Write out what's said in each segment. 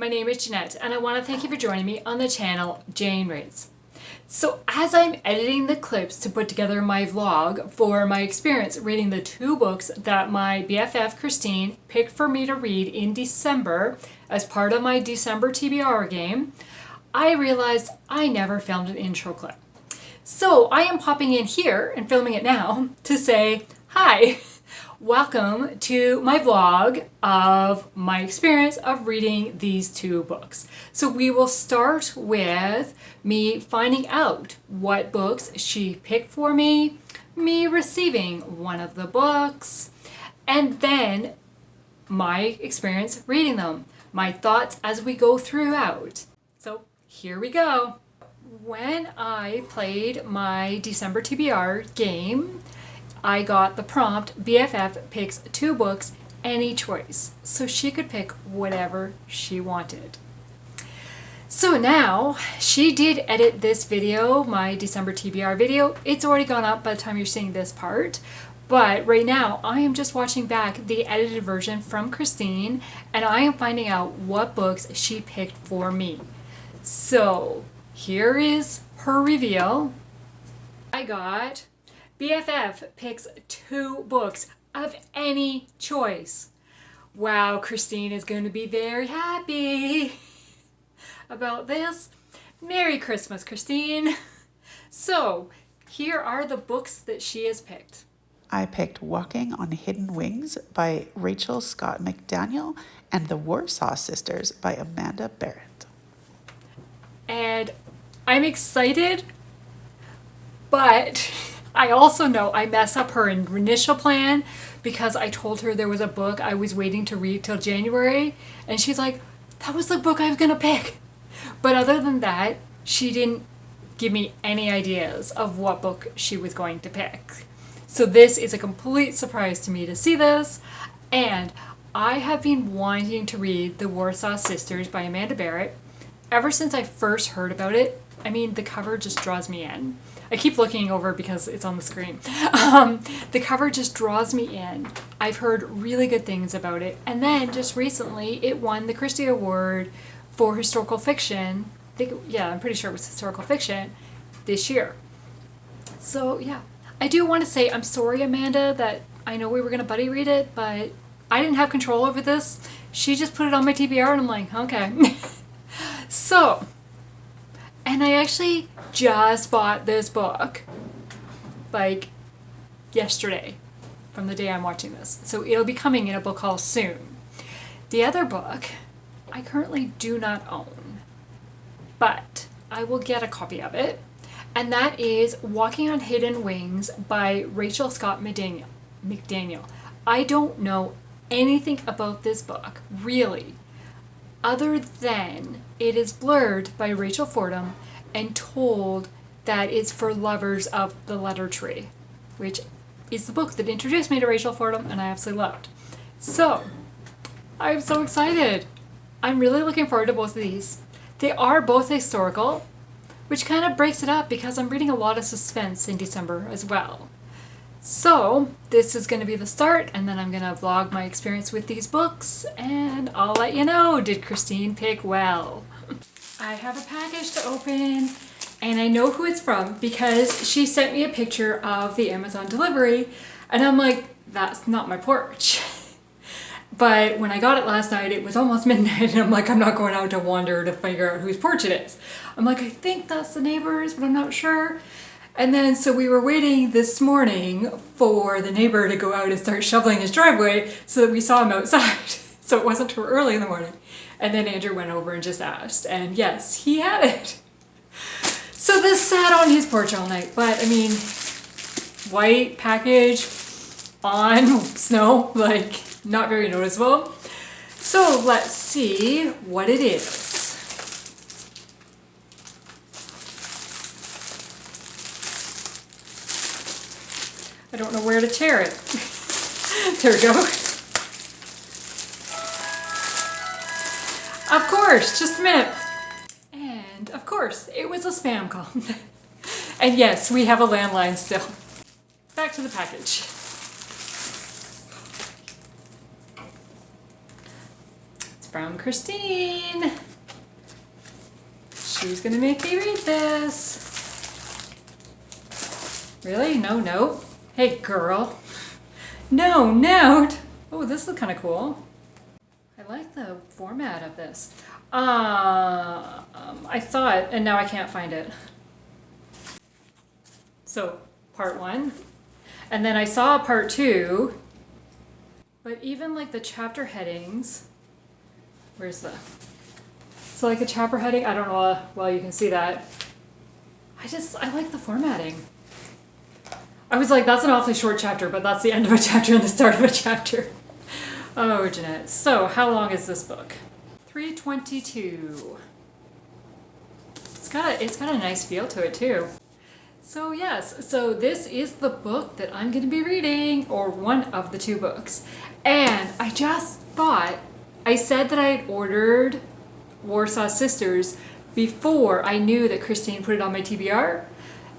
my name is Jeanette, and I want to thank you for joining me on the channel Jane Reads. So as I'm editing the clips to put together my vlog for my experience reading the 2 books that my BFF Christine picked for me to read in December as part of my December TBR game, I realized I never filmed an intro clip. So I am popping in here and filming it now to say, hi, welcome to my vlog of my experience of reading these 2 books. So we will start with me finding out what books she picked for me receiving one of the books, and then my experience reading them, my thoughts as we go throughout. So here we go. When I played my December TBR game, I got the prompt, BFF picks 2 books, any choice. So she could pick whatever she wanted. So now, she did edit this video, my December TBR video. It's already gone up by the time you're seeing this part. But right now, I am just watching back the edited version from Christine, and I am finding out what books she picked for me. So here is her reveal. I got BFF picks 2 books of any choice. Wow, Christine is going to be very happy about this. Merry Christmas, Christine. So here are the books that she has picked. I picked Walking on Hidden Wings by Rachel Scott McDaniel and The Warsaw Sisters by Amanda Barratt. And I'm excited, but I also know I messed up her initial plan because I told her there was a book I was waiting to read till January, and she's like, that was the book I was gonna pick. But other than that, she didn't give me any ideas of what book she was going to pick. So this is a complete surprise to me to see this, and I have been wanting to read The Warsaw Sisters by Amanda Barratt ever since I first heard about it. I mean, the cover just draws me in. I keep looking over because it's on the screen. The cover just draws me in. I've heard really good things about it. And then just recently, it won the Christie Award for historical fiction. I'm pretty sure it was historical fiction this year. So yeah, I do want to say I'm sorry, Amanda, that I know we were going to buddy read it, but I didn't have control over this. She just put it on my TBR and I'm like, okay. So, and I actually just bought this book, like, yesterday, from the day I'm watching this. So it'll be coming in a book haul soon. The other book, I currently do not own, but I will get a copy of it. And that is Walking on Hidden Wings by Rachel Scott McDaniel. I don't know anything about this book, really, other than it is blurred by Rachel Fordham and told that it's for lovers of the letter tree, which is the book that introduced me to Rachel Fordham and I absolutely loved. So, I'm so excited. I'm really looking forward to both of these. They are both historical, which kind of breaks it up because I'm reading a lot of suspense in December as well. So, this is going to be the start, and then I'm going to vlog my experience with these books, and I'll let you know, did Christine pick well? I have a package to open, and I know who it's from because she sent me a picture of the Amazon delivery, and I'm like, that's not my porch. But when I got it last night, it was almost midnight, and I'm like, I'm not going out to wander to figure out whose porch it is. I'm like, I think that's the neighbor's, but I'm not sure. And then, so we were waiting this morning for the neighbor to go out and start shoveling his driveway so that we saw him outside. So it wasn't too early in the morning. And then Andrew went over and just asked, and yes, he had it. So this sat on his porch all night, but I mean, white package on snow, like not very noticeable. So let's see what it is. I don't know where to tear it. There we go. Of course, just a minute. And of course, it was a spam call. And yes, we have a landline still. Back to the package. It's from Christine. She's gonna make me read this. Really? No note? Hey girl. No note! Oh, this is kind of cool. I like the format of this. I thought, and now I can't find it. So, part 1. And then I saw part 2. But even like the chapter headings, where's the... So like the chapter heading, I don't know, well you can see that. I like the formatting. I was like, that's an awfully short chapter, but that's the end of a chapter and the start of a chapter. Oh, Jeanette. So, how long is this book? 322. It's got a nice feel to it too. So yes, so this is the book that I'm going to be reading, or one of the 2 books. And I just thought, I said that I had ordered Warsaw Sisters before I knew that Christine put it on my TBR.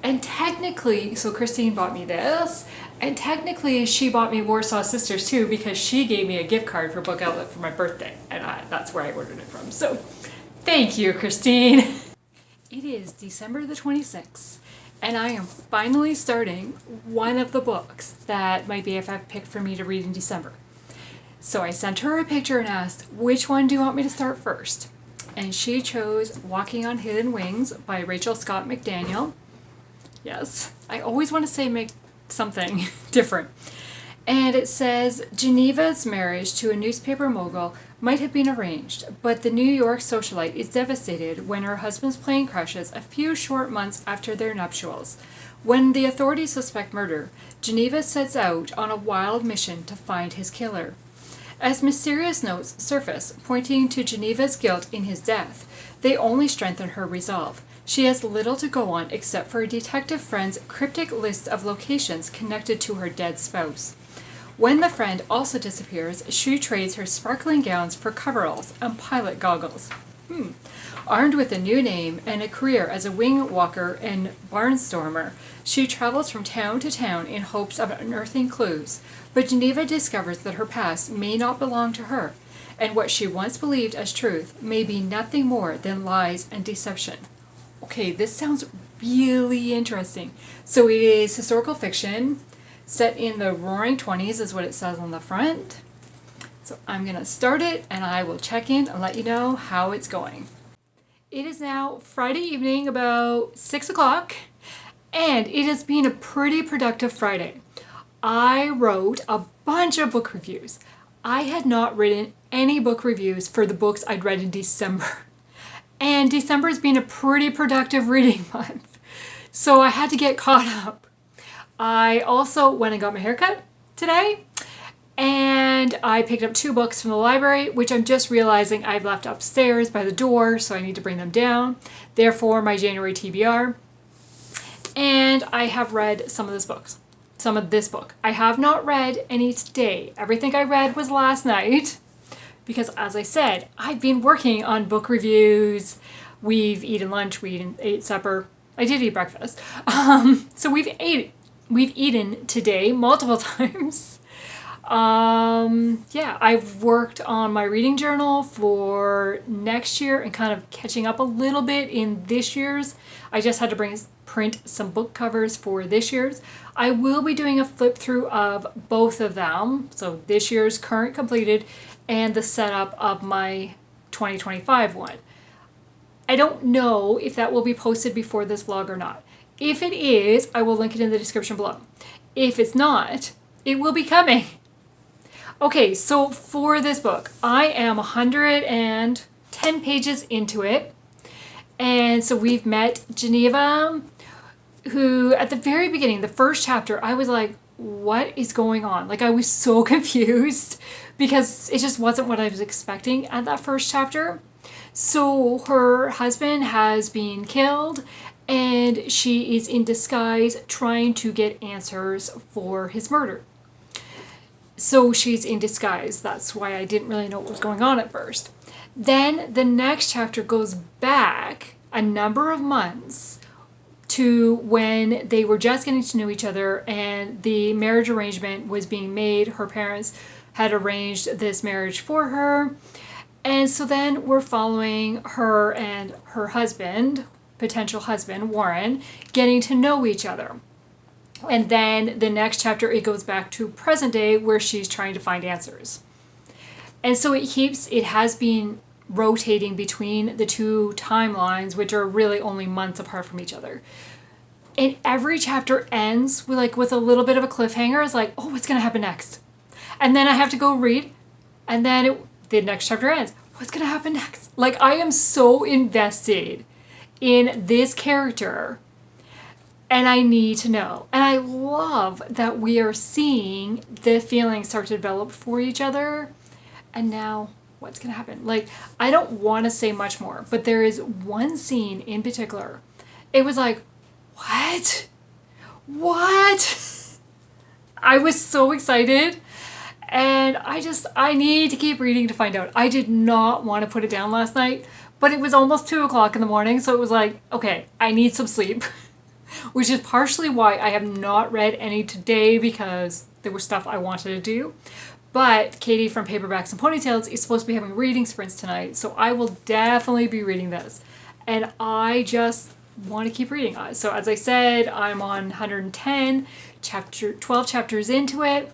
And technically, so Christine bought me this, and technically she bought me Warsaw Sisters too, because she gave me a gift card for Book Outlet for my birthday, and that's where I ordered it from. So, thank you, Christine. It is December the 26th, and I am finally starting one of the books that my BFF picked for me to read in December. So I sent her a picture and asked, which one do you want me to start first? And she chose Walking on Hidden Wings by Rachel Scott McDaniel. Yes, I always want to say make something different. And it says, Geneva's marriage to a newspaper mogul might have been arranged, but the New York socialite is devastated when her husband's plane crashes a few short months after their nuptials. When the authorities suspect murder, Geneva sets out on a wild mission to find his killer. As mysterious notes surface pointing to Geneva's guilt in his death, they only strengthen her resolve. She has little to go on except for a detective friend's cryptic list of locations connected to her dead spouse. When the friend also disappears, she trades her sparkling gowns for coveralls and pilot goggles. Armed with a new name and a career as a wing walker and barnstormer, she travels from town to town in hopes of unearthing clues. But Geneva discovers that her past may not belong to her, and what she once believed as truth may be nothing more than lies and deception. Okay, this sounds really interesting. So it is historical fiction, set in the Roaring 20s is what it says on the front. So I'm going to start it and I will check in and let you know how it's going. It is now Friday evening, about 6 o'clock, and it has been a pretty productive Friday. I wrote a bunch of book reviews. I had not written any book reviews for the books I'd read in December. And December has been a pretty productive reading month. So I had to get caught up. I also went and got my haircut today. And I picked up 2 books from the library, which I'm just realizing I've left upstairs by the door, so I need to bring them down. Therefore, my January TBR. And I have read some of this book. I have not read any today. Everything I read was last night. Because as I said, I've been working on book reviews. We've eaten lunch, ate supper. I did eat breakfast. So we've eaten today multiple times. I've worked on my reading journal for next year and kind of catching up a little bit in this year's. I just had to print some book covers for this year's. I will be doing a flip through of both of them. So this year's current completed and the setup of my 2025 one. I don't know if that will be posted before this vlog or not. If it is, I will link it in the description below. If it's not, it will be coming. Okay, so for this book, I am 110 pages into it. And so we've met Geneva, who at the very beginning, the first chapter, I was like, what is going on? Like, I was so confused because it just wasn't what I was expecting at that first chapter. So her husband has been killed and she is in disguise trying to get answers for his murder. So she's in disguise. That's why I didn't really know what was going on at first. Then the next chapter goes back a number of months to when they were just getting to know each other and the marriage arrangement was being made. Her parents had arranged this marriage for her. And so then we're following her and her husband, potential husband, Warren, getting to know each other. And then the next chapter, it goes back to present day where she's trying to find answers. And so it has been rotating between the two timelines, which are really only months apart from each other. And every chapter ends with a little bit of a cliffhanger. It's like, oh, what's going to happen next? And then I have to go read, and then the next chapter ends. What's going to happen next? Like, I am so invested in this character, and I need to know. And I love that we are seeing the feelings start to develop for each other. And now, what's going to happen? Like, I don't want to say much more, but there is one scene in particular. It was like, what? What? I was so excited. And I need to keep reading to find out. I did not want to put it down last night, but it was almost 2 o'clock in the morning. So it was like, okay, I need some sleep, which is partially why I have not read any today, because there was stuff I wanted to do. But Katie from Paperbacks and Ponytails is supposed to be having reading sprints tonight. So I will definitely be reading this. And I just want to keep reading. So as I said, I'm on 110, 12 chapters into it.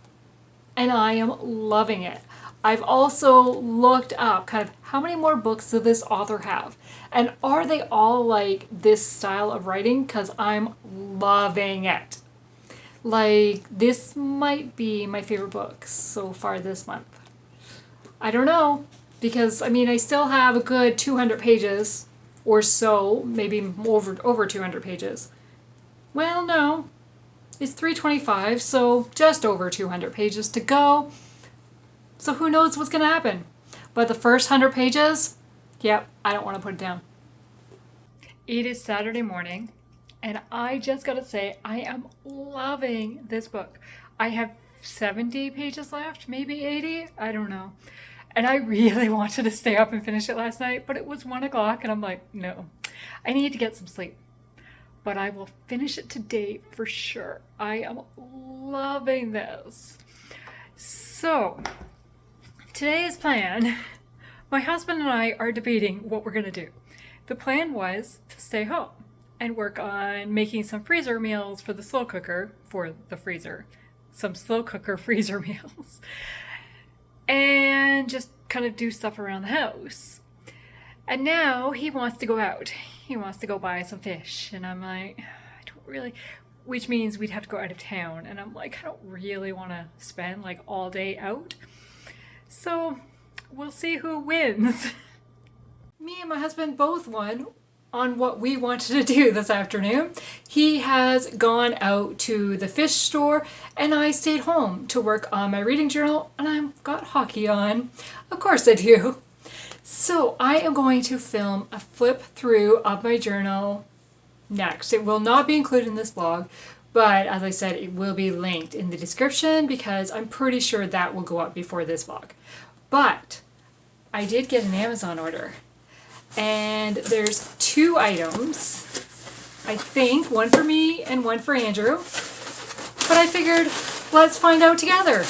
And I am loving it. I've also looked up kind of how many more books does this author have? And are they all like this style of writing? Because I'm loving it. Like, this might be my favorite book so far this month. I don't know. Because, I mean, I still have a good 200 pages or so. Maybe over 200 pages. Well, no. It's 325, so just over 200 pages to go. So who knows what's going to happen. But the first 100 pages, yep, I don't want to put it down. It is Saturday morning, and I just got to say, I am loving this book. I have 70 pages left, maybe 80, I don't know. And I really wanted to stay up and finish it last night, but it was 1 o'clock, and I'm like, no, I need to get some sleep. But I will finish it today for sure. I am loving this. So, today's plan, my husband and I are debating what we're going to do. The plan was to stay home and work on making some freezer meals for the slow cooker, for the freezer. Some slow cooker freezer meals. And just kind of do stuff around the house. And now he wants to go out. He wants to go buy some fish. And I'm like, I don't really, which means we'd have to go out of town. And I'm like, I don't really want to spend like all day out. So we'll see who wins. Me and my husband both won on what we wanted to do this afternoon. He has gone out to the fish store and I stayed home to work on my reading journal, and I've got hockey on. Of course I do. So I am going to film a flip through of my journal next. It will not be included in this vlog, but as I said, it will be linked in the description because I'm pretty sure that will go up before this vlog. But I did get an Amazon order, and there's 2 items. I think one for me and one for Andrew. But I figured, let's find out together.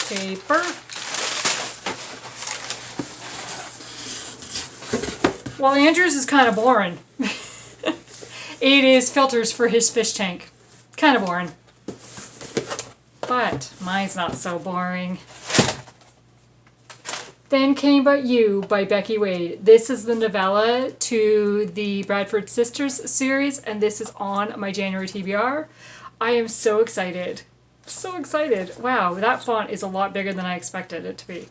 Paper. Well, Andrew's is kind of boring. It is filters for his fish tank. Kind of boring. But mine's not so boring. Then Came But You by Becky Wade. This is the novella to the Bradford Sisters series, and this is on my January TBR. I am so excited. So excited. Wow, that font is a lot bigger than I expected it to be.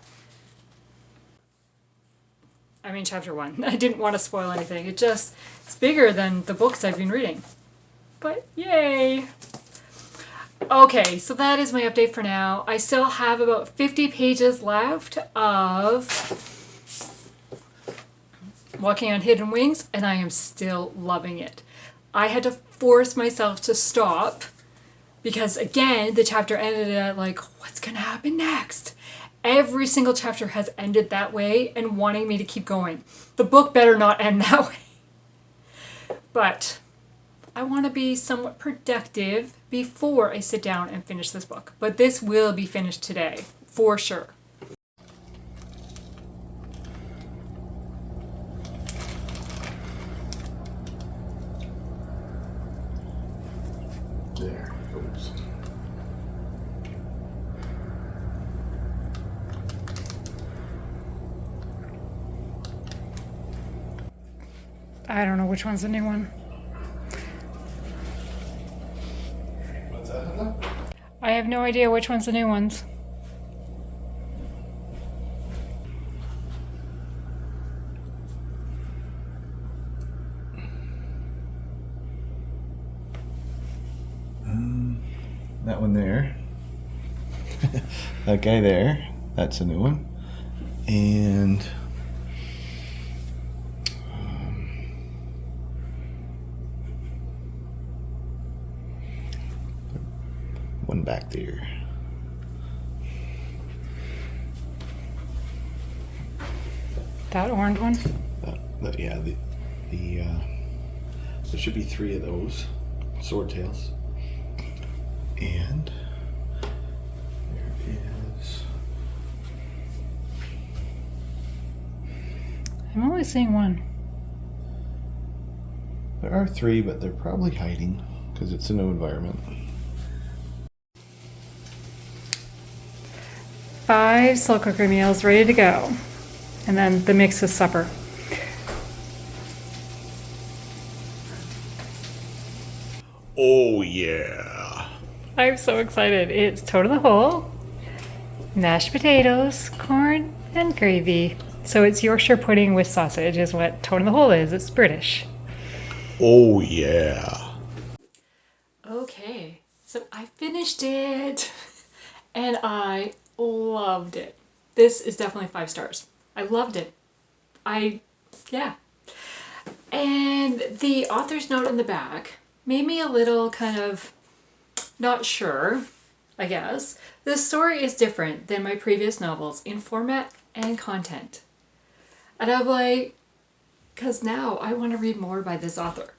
I mean, chapter 1. I didn't want to spoil anything. It's bigger than the books I've been reading. But yay! Okay, so that is my update for now. I still have about 50 pages left of Walking on Hidden Wings, and I am still loving it. I had to force myself to stop because, again, the chapter ended at like, what's going to happen next? Every single chapter has ended that way and wanting me to keep going. The book better not end that way. But I want to be somewhat productive before I sit down and finish this book. But this will be finished today, for sure. Oops. I don't know which one's the new one. What's that, Heather? I have no idea which one's the new ones. That one there. That guy there. That's a new one. And one back there. That orange one? Yeah, there should be 3 of those swordtails. And there is. I'm only seeing one. There are 3, but they're probably hiding because it's a new environment. 5 slow cooker meals ready to go. And then the mix is supper. Oh yeah. I'm so excited. It's toe to the hole, mashed potatoes, corn, and gravy. So it's Yorkshire pudding with sausage is what toe to the hole is. It's British. Oh yeah. Okay, so I finished it and I loved it. This is definitely 5 stars. I loved it. Yeah. And the author's note in the back made me a little kind of not sure, I guess. This story is different than my previous novels in format and content. And I'm like, because now I want to read more by this author.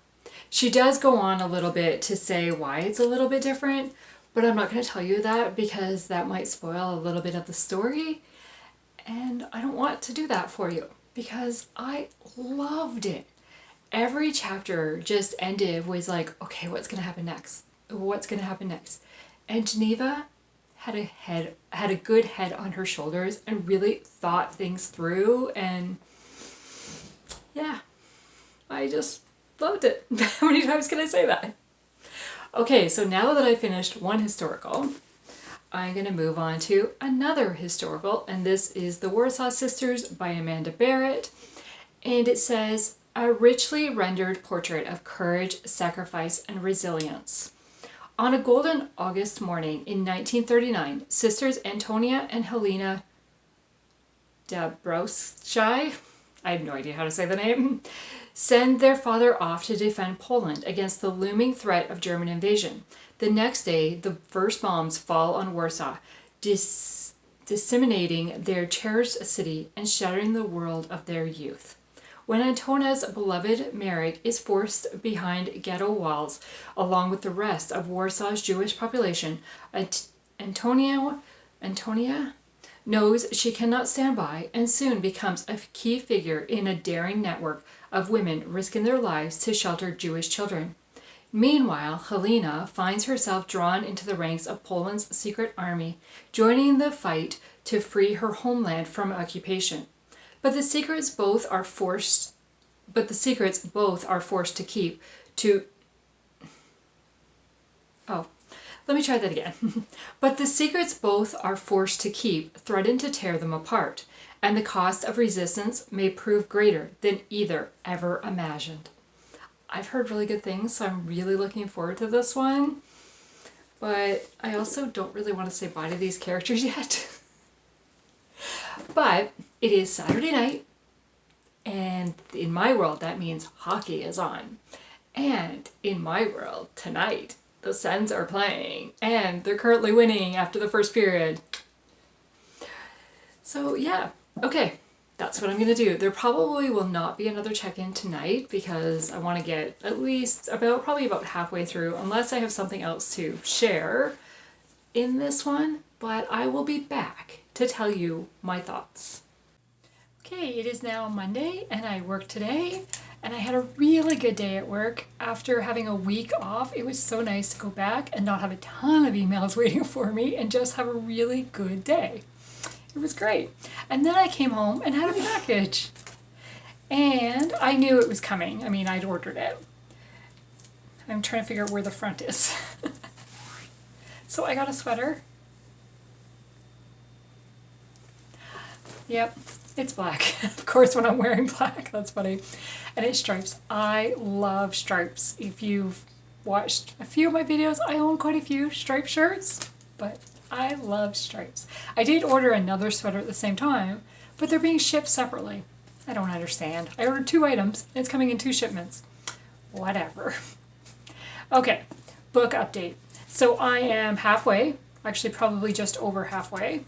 She does go on a little bit to say why it's a little bit different, but I'm not going to tell you that because that might spoil a little bit of the story. And I don't want to do that for you because I loved it. Every chapter just ended with like, okay, what's going to happen next? What's going to happen next? And Geneva had a good head on her shoulders and really thought things through. And yeah, I just loved it. How many times can I say that? Okay, so now that I finished one historical, I'm going to move on to another historical, and this is The Warsaw Sisters by Amanda Barratt. And it says, a richly rendered portrait of courage, sacrifice, and resilience. On a golden August morning in 1939, sisters Antonia and Helena Dabrowski, I have no idea how to say the name, send their father off to defend Poland against the looming threat of German invasion. The next day, the first bombs fall on Warsaw, disseminating their cherished city and shattering the world of their youth. When Antonia's beloved Marek is forced behind ghetto walls, along with the rest of Warsaw's Jewish population, Antonia knows she cannot stand by and soon becomes a key figure in a daring network of women risking their lives to shelter Jewish children. Meanwhile, Helena finds herself drawn into the ranks of Poland's secret army, joining the fight to free her homeland from occupation. But the secrets both are forced to keep to let me try that again. But the secrets both are forced to keep threaten to tear them apart, and the cost of resistance may prove greater than either ever imagined. I've heard really good things, so I'm really looking forward to this one. But I also don't really want to say bye to these characters yet. But it is Saturday night, and in my world that means hockey is on. And in my world tonight, the Sens are playing, and they're currently winning after the first period. So yeah, okay, that's what I'm going to do. There probably will not be another check-in tonight because I want to get at least probably about halfway through, unless I have something else to share in this one, but I will be back to tell you my thoughts. Okay, it is now Monday and I work today, And I had a really good day at work. After having a week off, it was so nice to go back and not have a ton of emails waiting for me and just have a really good day. It was great. And then I came home and had a package. And I knew it was coming. I mean, I'd ordered it. I'm trying to figure out where the front is. So I got a sweater. Yep, it's black. Of course, when I'm wearing black, that's funny. And it's stripes. I love stripes. If you've watched a few of my videos, I own quite a few striped shirts, but I love stripes. I did order another sweater at the same time, but they're being shipped separately. I don't understand. I ordered 2 items, and it's coming in 2 shipments. Whatever. Okay, book update. So I am halfway, actually probably just over halfway.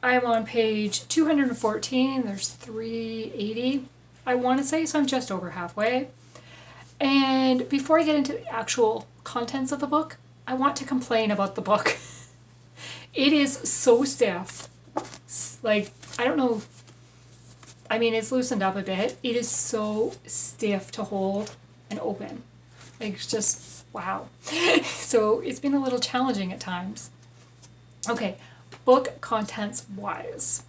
I'm on page 214, there's 380, I want to say, so I'm just over halfway. And before I get into the actual contents of the book, I want to complain about the book. It is so stiff. Like, I don't know, I mean, it's loosened up a bit. It is so stiff to hold and open. Like, it's just, wow. So it's been a little challenging at times. Okay. Book contents wise,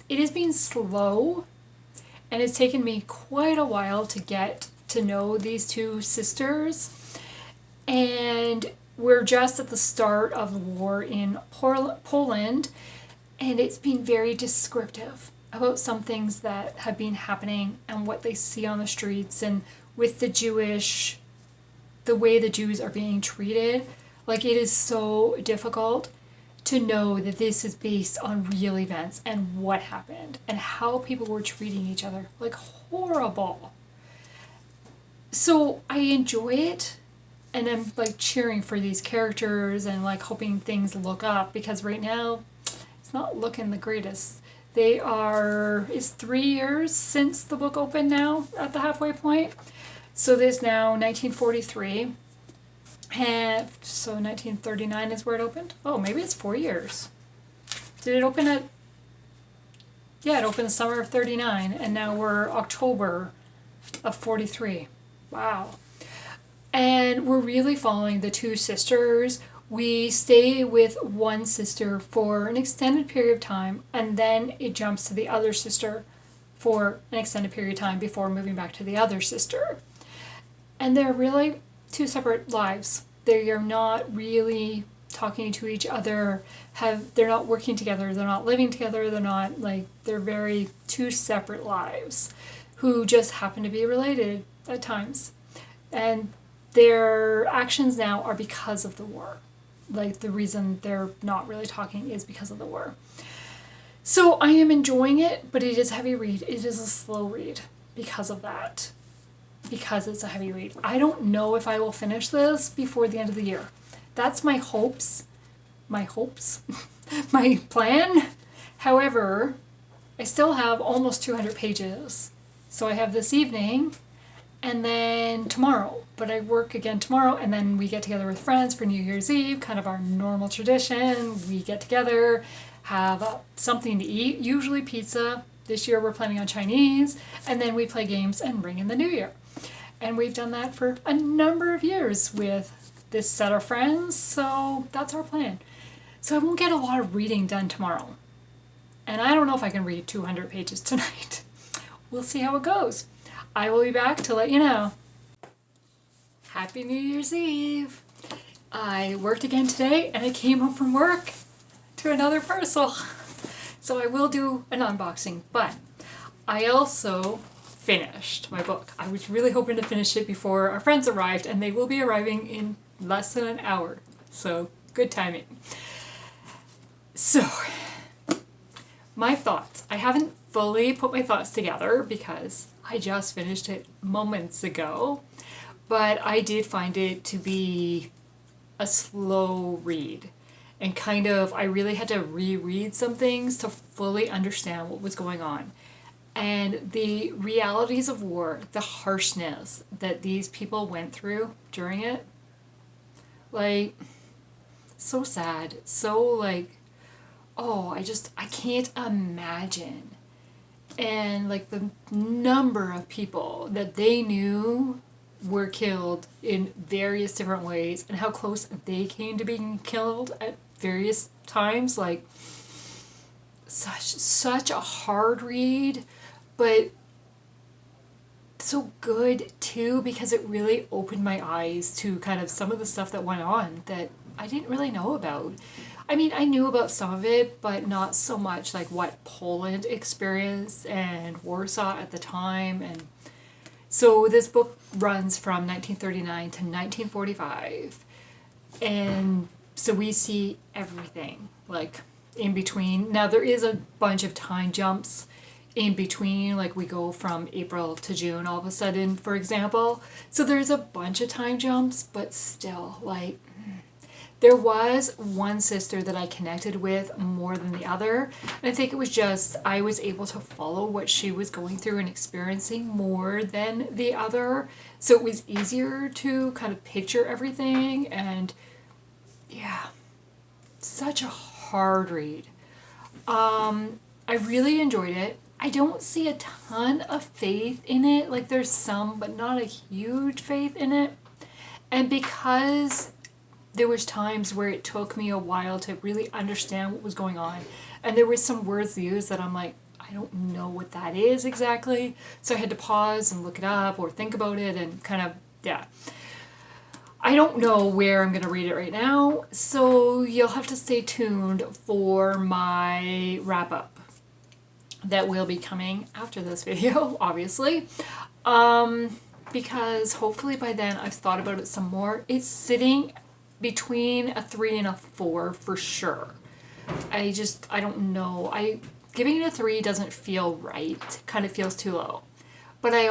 it has been slow and it's taken me quite a while to get to know these 2 sisters, and we're just at the start of the war in Poland, and it's been very descriptive about some things that have been happening and what they see on the streets, and with the way the Jews are being treated. Like, it is so difficult to know that this is based on real events and what happened and how people were treating each other. Like, horrible. So I enjoy it, and I'm like cheering for these characters and like hoping things look up, because right now it's not looking the greatest. It's 3 years since the book opened now at the halfway point. So there's now 1943. And so 1939 is where it opened? Oh, maybe it's 4 years. Did it open at... Yeah, it opened the summer of 39, and now we're October of 43. Wow. And we're really following the 2 sisters. We stay with one sister for an extended period of time, and then it jumps to the other sister for an extended period of time before moving back to the other sister. And they're really 2 separate lives. They are not really talking to each other, they're not working together, they're not living together, they're very 2 separate lives who just happen to be related at times. And their actions now are because of the war. Like, the reason they're not really talking is because of the war. So I am enjoying it, but it is a heavy read. It is a slow read because of that. Because it's a heavy read. I don't know if I will finish this before the end of the year. That's my hopes. My plan. However, I still have almost 200 pages. So I have this evening and then tomorrow. But I work again tomorrow, and then we get together with friends for New Year's Eve, kind of our normal tradition. We get together, have something to eat, usually pizza. This year we're planning on Chinese, and then we play games and ring in the new year. And we've done that for a number of years with this set of friends, so that's our plan. So I won't get a lot of reading done tomorrow. And I don't know if I can read 200 pages tonight. We'll see how it goes. I will be back to let you know. Happy New Year's Eve! I worked again today, and I came home from work to another parcel. So I will do an unboxing, but I also finished my book. I was really hoping to finish it before our friends arrived, and they will be arriving in less than an hour. So, good timing. So, my thoughts. I haven't fully put my thoughts together because I just finished it moments ago, but I did find it to be a slow read. And kind of, I really had to reread some things to fully understand what was going on. And the realities of war, the harshness that these people went through during it, like, so sad. So, like, oh, I can't imagine and like the number of people that they knew were killed in various different ways and how close they came to being killed at various times, like such a hard read, but so good too, because it really opened my eyes to kind of some of the stuff that went on that I didn't really know about. I mean, I knew about some of it, but not so much like what Poland experienced and Warsaw at the time. And so this book runs from 1939 to 1945. And so we see everything like in between. Now there is a bunch of time jumps in between, like we go from April to June all of a sudden, for example. So there's a bunch of time jumps, but still, like, there was one sister that I connected with more than the other. And I think it was just I was able to follow what she was going through and experiencing more than the other. So it was easier to kind of picture everything. And yeah, such a hard read. I really enjoyed it. I don't see a ton of faith in it. Like there's some, but not a huge faith in it. And because there was times where it took me a while to really understand what was going on. And there were some words used that I'm like, I don't know what that is exactly. So I had to pause and look it up or think about it and kind of, yeah. I don't know where I'm going to read it right now. So you'll have to stay tuned for my wrap up that will be coming after this video, obviously. Because hopefully by then I've thought about it some more. It's sitting between a 3 and a 4 for sure. I don't know. Giving it a 3 doesn't feel right. Kind of feels too low. But I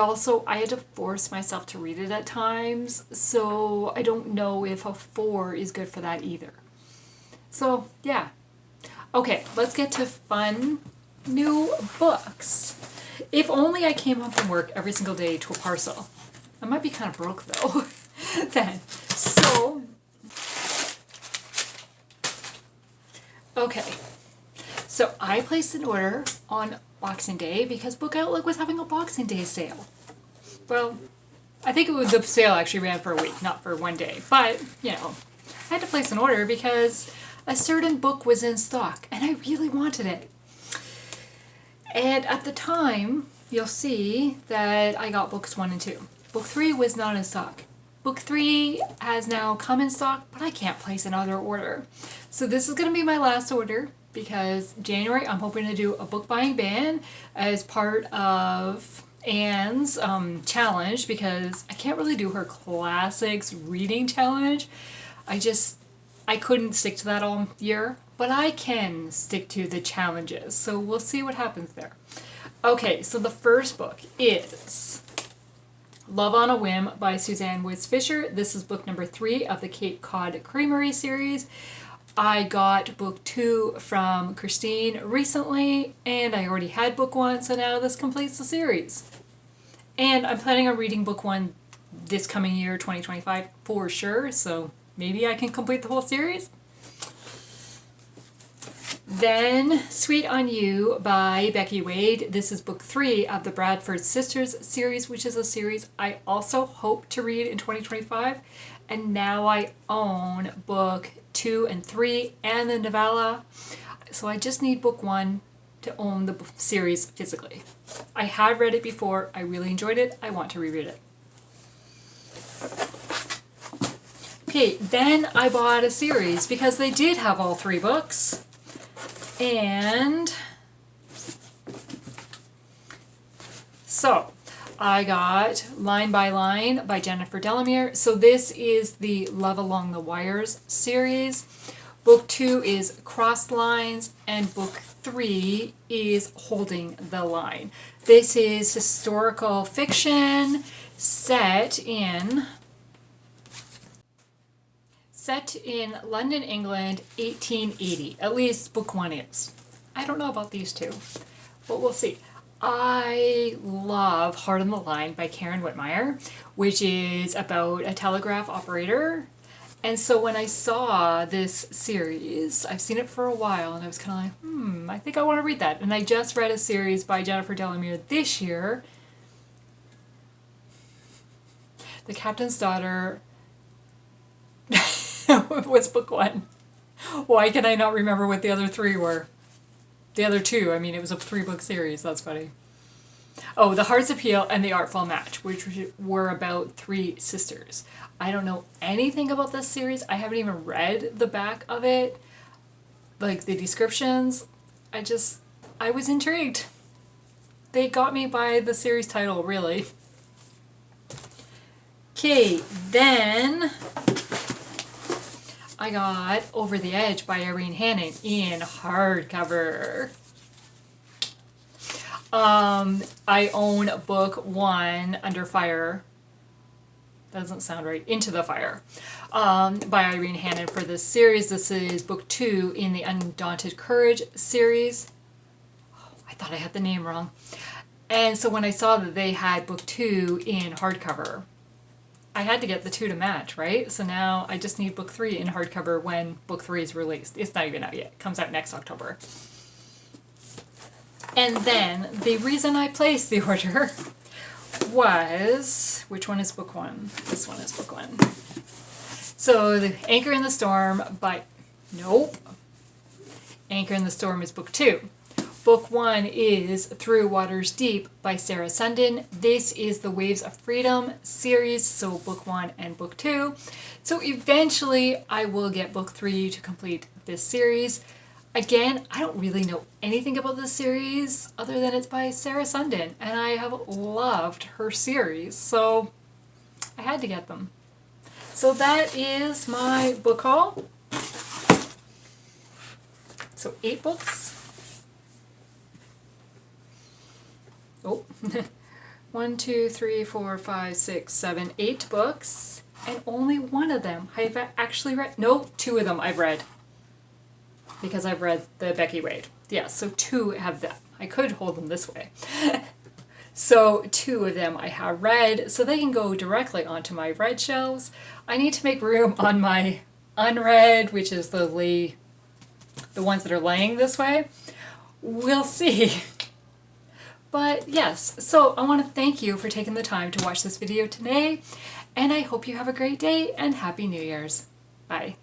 had to force myself to read it at times, so I don't know if a 4 is good for that either. So, yeah. Okay, let's get to fun new books. If only I came home from work every single day to a parcel. I might be kind of broke though. Then. So, okay. So I placed an order on Boxing Day because Book Outlook was having a Boxing Day sale. Well, I think the sale actually ran for a week, not for one day. But, you know, I had to place an order because a certain book was in stock and I really wanted it. And at the time, you'll see that I got books 1 and 2. Book 3 was not in stock. Book 3 has now come in stock, but I can't place another order. So this is going to be my last order because January I'm hoping to do a book buying ban as part of Anne's challenge, because I can't really do her classics reading challenge. I couldn't stick to that all year, but I can stick to the challenges. So we'll see what happens there. Okay, so the first book is Love on a Whim by Suzanne Woods Fisher. This is book number 3 of the Cape Cod Creamery series. I got book 2 from Christine recently, and I already had book 1, so now this completes the series. And I'm planning on reading book 1 this coming year, 2025, for sure, so maybe I can complete the whole series. Then Sweet on You by Becky Wade. This is book 3 of the Bradford Sisters series, which is a series I also hope to read in 2025. And now I own book 2 and 3 and the novella. So I just need book 1 to own the series physically. I have read it before. I really enjoyed it. I want to reread it. Okay, then I bought a series because they did have all 3 books. And so I got Line by Line by Jennifer Delamere. So this is the Love Along the Wires series. Book 2 is Crossed Lines, and book 3 is Holding the Line. This is historical fiction set in London, England, 1880. At least book 1 is. I don't know about these 2, but we'll see. I love Heart on the Line by Karen Whitmire, which is about a telegraph operator. And so when I saw this series, I've seen it for a while, and I was kind of like, I think I want to read that. And I just read a series by Jennifer Delamere this year, The Captain's Daughter. What's book 1? Why can I not remember what the other 3 were? The other 2, I mean, it was a 3-book series. That's funny. Oh, The Heart's Appeal and The Artful Match, which were about 3 sisters. I don't know anything about this series. I haven't even read the back of it. Like, the descriptions. I was intrigued. They got me by the series title, really. Okay, then I got Over the Edge by Irene Hannon in hardcover. I own book 1, Under Fire. That doesn't sound right. Into the Fire. By Irene Hannon for this series. This is book 2 in the Undaunted Courage series. Oh, I thought I had the name wrong. And so when I saw that they had book 2 in hardcover, I had to get the 2 to match, right? So now I just need book 3 in hardcover when book 3 is released. It's not even out yet. It comes out next October. And then the reason I placed the order was, which one is book 1? This one is book 1. So the Anchor in the Storm by, nope. Anchor in the Storm is book 2. Book 1 is Through Waters Deep by Sarah Sundin. This is the Waves of Freedom series, so book 1 and book 2. So eventually I will get book 3 to complete this series. Again, I don't really know anything about this series other than it's by Sarah Sundin, and I have loved her series, so I had to get them. So that is my book haul. So 8 books. Oh, 1, 2, 3, 4, 5, 6, 7, 8 books, and only one of them I've actually read. No, 2 of them I've read. Because I've read the Becky Wade. Yeah, so 2 have them. I could hold them this way. So 2 of them I have read, so they can go directly onto my read shelves. I need to make room on my unread, which is the ones that are laying this way. We'll see. But yes, so I want to thank you for taking the time to watch this video today, and I hope you have a great day and Happy New Year's. Bye.